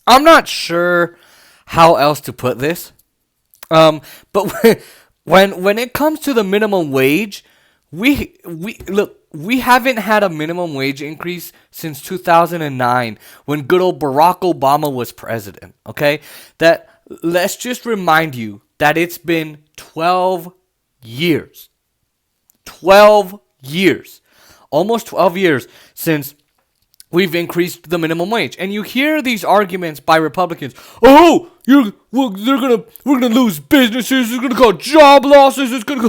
I'm not sure how else to put this. But when it comes to the minimum wage, we look, we haven't had a minimum wage increase since 2009 when good old Barack Obama was president. Okay, that let's just remind you that it's been 12 years. 12 years. Almost 12 years since we've increased the minimum wage. And you hear these arguments by Republicans. Oh, we're gonna lose businesses. It's gonna cause job losses. It's gonna.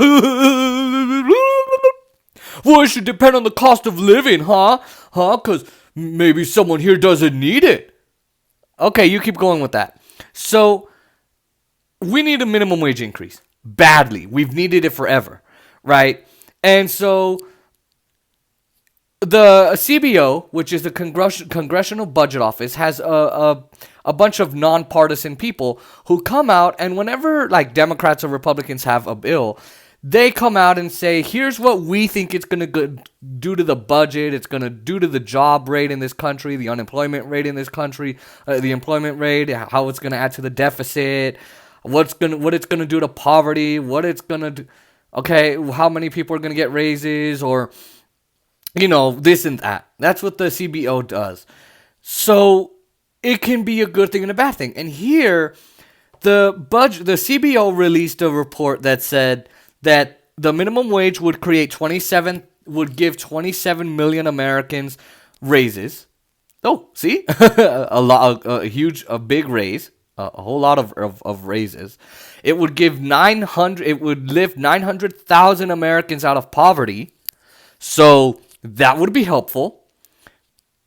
Well, it should depend on the cost of living, huh? Because maybe someone here doesn't need it. Okay, you keep going with that. So we need a minimum wage increase badly. We've needed it forever, right? And so the CBO, which is the Congressional Budget Office, has a bunch of nonpartisan people who come out, and whenever like Democrats or Republicans have a bill, they come out and say, here's what we think it's going to do to the budget, it's going to do to the job rate in this country, the unemployment rate in this country, the employment rate, how it's going to add to the deficit, what it's going to do to poverty, what it's going to do, okay, how many people are going to get raises, or this and that. That's what the CBO does. So it can be a good thing and a bad thing. And here, the CBO released a report that said that the minimum wage would would give 27 million Americans raises. Oh, see, a big raise, a whole lot of raises. It would give it would lift 900,000 Americans out of poverty. So that would be helpful.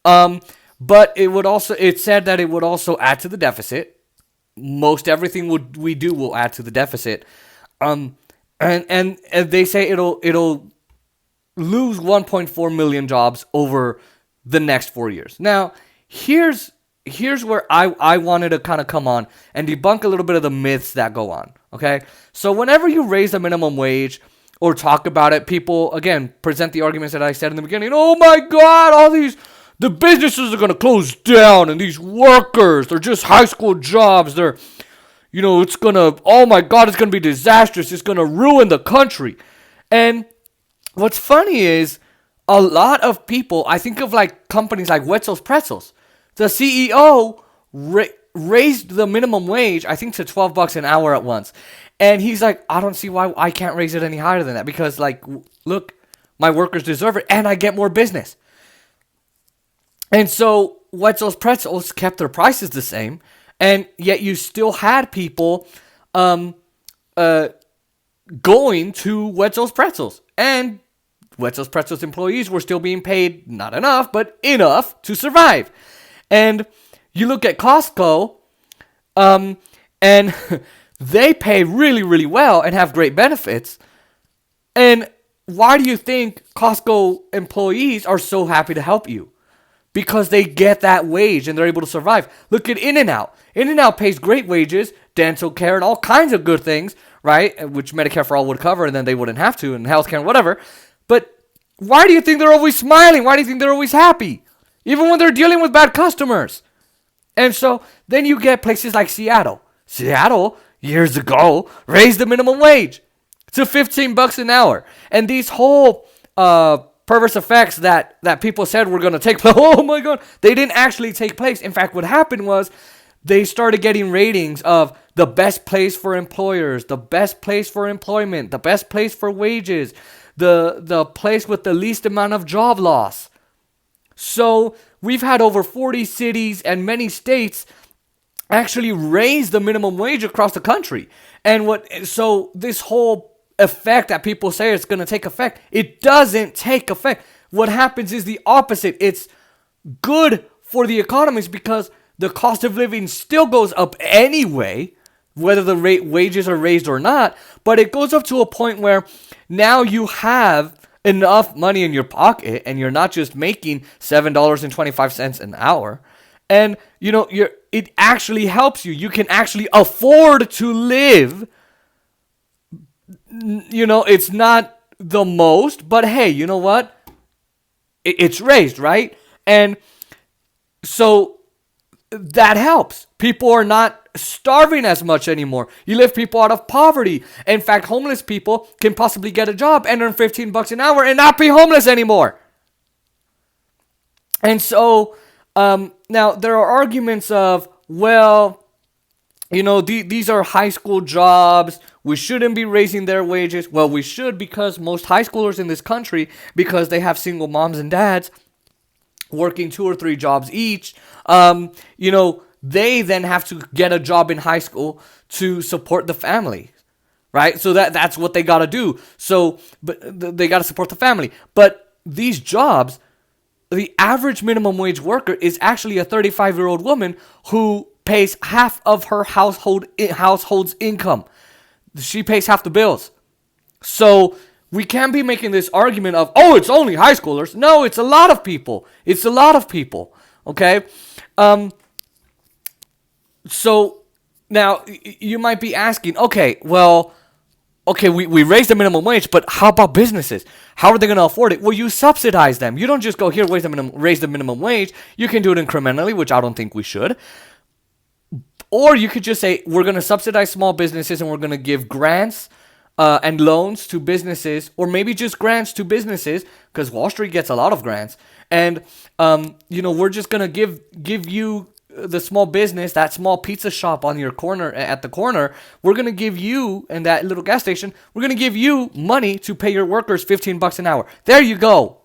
But it said that it would also add to the deficit. Most everything we do will add to the deficit. And they say it'll lose 1.4 million jobs over the next 4 years. Now, here's where I wanted to kind of come on and debunk a little bit of the myths that go on. Okay? So whenever you raise the minimum wage or talk about it, people, again, present the arguments that I said in the beginning. Oh my God, the businesses are going to close down, and these workers, they're just high school jobs. It's going to, oh my God, it's going to be disastrous. It's going to ruin the country. And what's funny is a lot of people, I think of like companies like Wetzel's Pretzels. The CEO raised the minimum wage, I think, to $12 an hour at once. And he's like, I don't see why I can't raise it any higher than that. Because, like, look, my workers deserve it, and I get more business. And so Wetzel's Pretzels kept their prices the same, and yet you still had people going to Wetzel's Pretzels. And Wetzel's Pretzels employees were still being paid not enough, but enough to survive. And you look at Costco, and they pay really, really well and have great benefits. And why do you think Costco employees are so happy to help you? Because they get that wage and they're able to survive. Look at In-N-Out. In-N-Out pays great wages, dental care, and all kinds of good things, right? Which Medicare for All would cover, and then they wouldn't have to, and healthcare and whatever. But why do you think they're always smiling? Why do you think they're always happy? Even when they're dealing with bad customers. And so then you get places like Seattle. Seattle, years ago, raised the minimum wage to $15 an hour. And these whole perverse effects that people said were going to take place, oh my God, they didn't actually take place. In fact, what happened was they started getting ratings of the best place for employers, the best place for employment, the best place for wages, the place with the least amount of job loss. So we've had over 40 cities and many states actually raise the minimum wage across the country. And so this whole effect that people say it's going to take effect, it doesn't take effect. What happens is the opposite. It's good for the economies because the cost of living still goes up anyway, whether the wages are raised or not. But it goes up to a point where now you have enough money in your pocket and you're not just making $7.25 an hour. And, it actually helps you. You can actually afford to live. It's not the most, but hey, you know what? It's raised, right? And so that helps. People are not starving as much anymore. You lift people out of poverty. In fact, homeless people can possibly get a job and earn $15 an hour and not be homeless anymore. And so now there are arguments of, well, these are high school jobs. We shouldn't be raising their wages. Well, we should, because most high schoolers in this country, because they have single moms and dads working 2 or 3 jobs each, they then have to get a job in high school to support the family, right? So that's what they got to do. So, but they got to support the family. But these jobs, the average minimum wage worker is actually a 35-year-old woman who pays half of her household's income. She pays half the bills. So we can't be making this argument of, oh, it's only high schoolers. No, it's a lot of people. It's a lot of people. Okay? So now you might be asking, okay, we raised the minimum wage, but how about businesses? How are they going to afford it? Well, you subsidize them. You don't just go, here, raise the minimum wage. You can do it incrementally, which I don't think we should. Or you could just say, we're going to subsidize small businesses and we're going to give grants and loans to businesses, or maybe just grants to businesses, because Wall Street gets a lot of grants. And, we're just going to give you the small business, that small pizza shop on your corner, at the corner, we're going to give you, and that little gas station, we're going to give you money to pay your workers $15 an hour. There you go.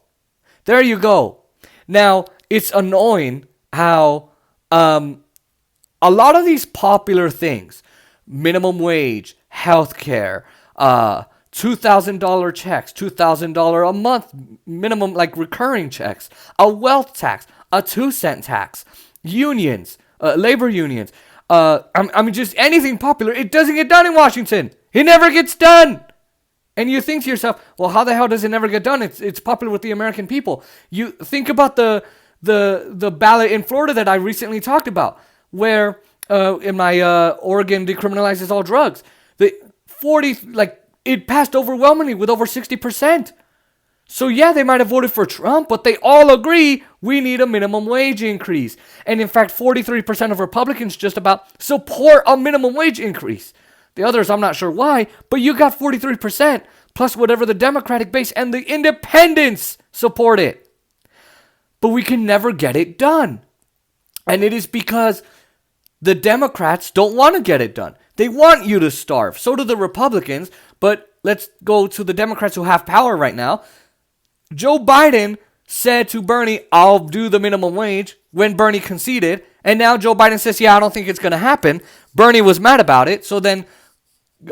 There you go. Now, it's annoying how a lot of these popular things, minimum wage, healthcare, $2,000 checks, $2,000 a month minimum, like recurring checks, a wealth tax, a 2-cent tax, unions, labor unions, just anything popular. It doesn't get done in Washington. It never gets done. And you think to yourself, well, how the hell does it never get done? It's popular with the American people. You think about the ballot in Florida that I recently talked about, where in my Oregon decriminalizes all drugs. It passed overwhelmingly with over 60%. So yeah, they might have voted for Trump, but they all agree we need a minimum wage increase. And in fact, 43% of Republicans just about support a minimum wage increase. The others, I'm not sure why, but you got 43%, plus whatever the Democratic base and the independents support it. But we can never get it done. And it is because the Democrats don't want to get it done. They want you to starve. So do the Republicans. But let's go to the Democrats who have power right now. Joe Biden said to Bernie, I'll do the minimum wage, when Bernie conceded. And now Joe Biden says, yeah, I don't think it's going to happen. Bernie was mad about it. So then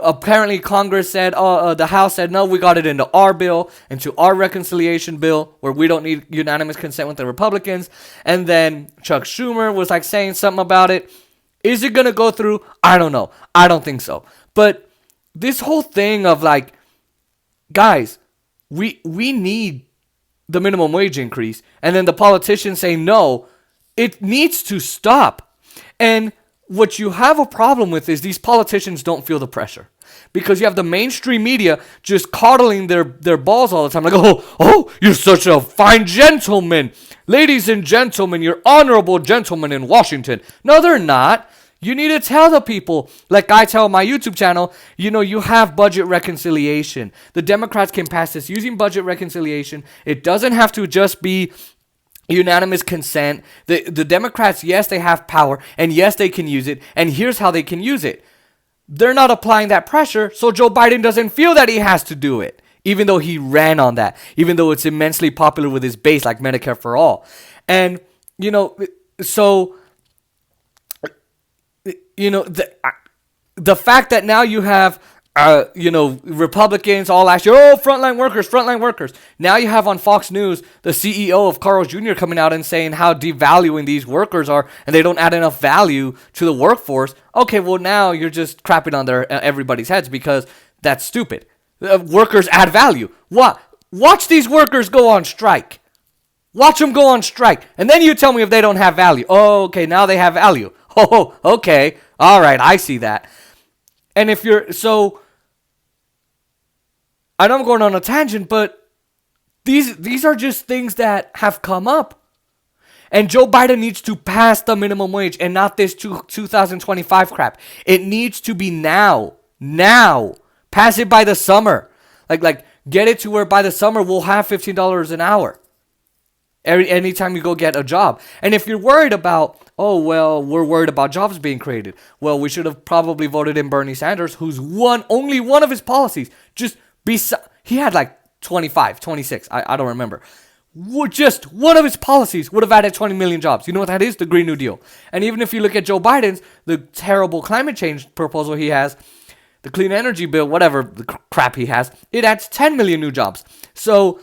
apparently Congress said, the House said, no, we got it into our bill, into our reconciliation bill, where we don't need unanimous consent with the Republicans. And then Chuck Schumer was saying something about it. Is it going to go through? I don't know. I don't think so. But this whole thing of guys, we need the minimum wage increase, and then the politicians say no, it needs to stop. And what you have a problem with is these politicians don't feel the pressure, because you have the mainstream media just coddling their balls all the time. Like, oh, you're such a fine gentleman. Ladies and gentlemen, you're honorable gentlemen in Washington. No, they're not. You need to tell the people, like I tell my YouTube channel, you have budget reconciliation. The Democrats can pass this using budget reconciliation. It doesn't have to just be unanimous consent. The Democrats, yes, they have power, and yes, they can use it, and here's how they can use it. They're not applying that pressure, so Joe Biden doesn't feel that he has to do it, even though he ran on that, even though it's immensely popular with his base, like Medicare for All. And, so the fact that now you have, Republicans all last year, frontline workers. Now you have on Fox News the CEO of Carl's Jr. coming out and saying how devaluing these workers are, and they don't add enough value to the workforce. Okay, well now you're just crapping on everybody's heads, because that's stupid. Workers add value. What? Watch these workers go on strike. Watch them go on strike. And then you tell me if they don't have value. Oh, okay, now they have value. Oh, okay. All right, I see that. And if you're, so, I know I'm going on a tangent, but these are just things that have come up. And Joe Biden needs to pass the minimum wage and not this 2025 crap. It needs to be now. Now. Pass it by the summer. Like get it to where by the summer we'll have $15 an hour. Anytime you go get a job. And if you're worried about, oh, well, we're worried about jobs being created. Well, we should have probably voted in Bernie Sanders, who's only one of his policies. He had like 25, 26. I don't remember. Just one of his policies would have added 20 million jobs. You know what that is? The Green New Deal. And even if you look at Joe Biden's, the terrible climate change proposal he has, the clean energy bill, whatever the crap he has, it adds 10 million new jobs. So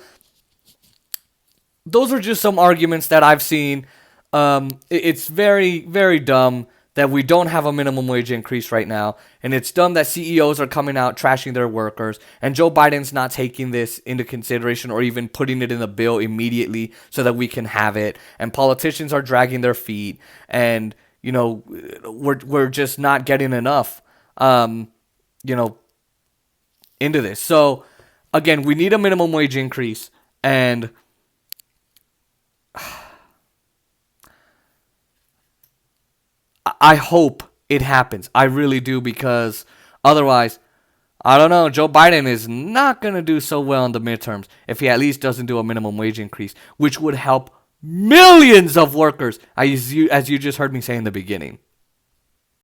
those are just some arguments that I've seen. It's very, very dumb that we don't have a minimum wage increase right now. And it's dumb that CEOs are coming out trashing their workers. And Joe Biden's not taking this into consideration or even putting it in the bill immediately so that we can have it. And politicians are dragging their feet. And, you know, we're just not getting enough, into this. So, again, we need a minimum wage increase. And I hope it happens. I really do, because otherwise, I don't know, Joe Biden is not going to do so well in the midterms if he at least doesn't do a minimum wage increase, which would help millions of workers, as you just heard me say in the beginning.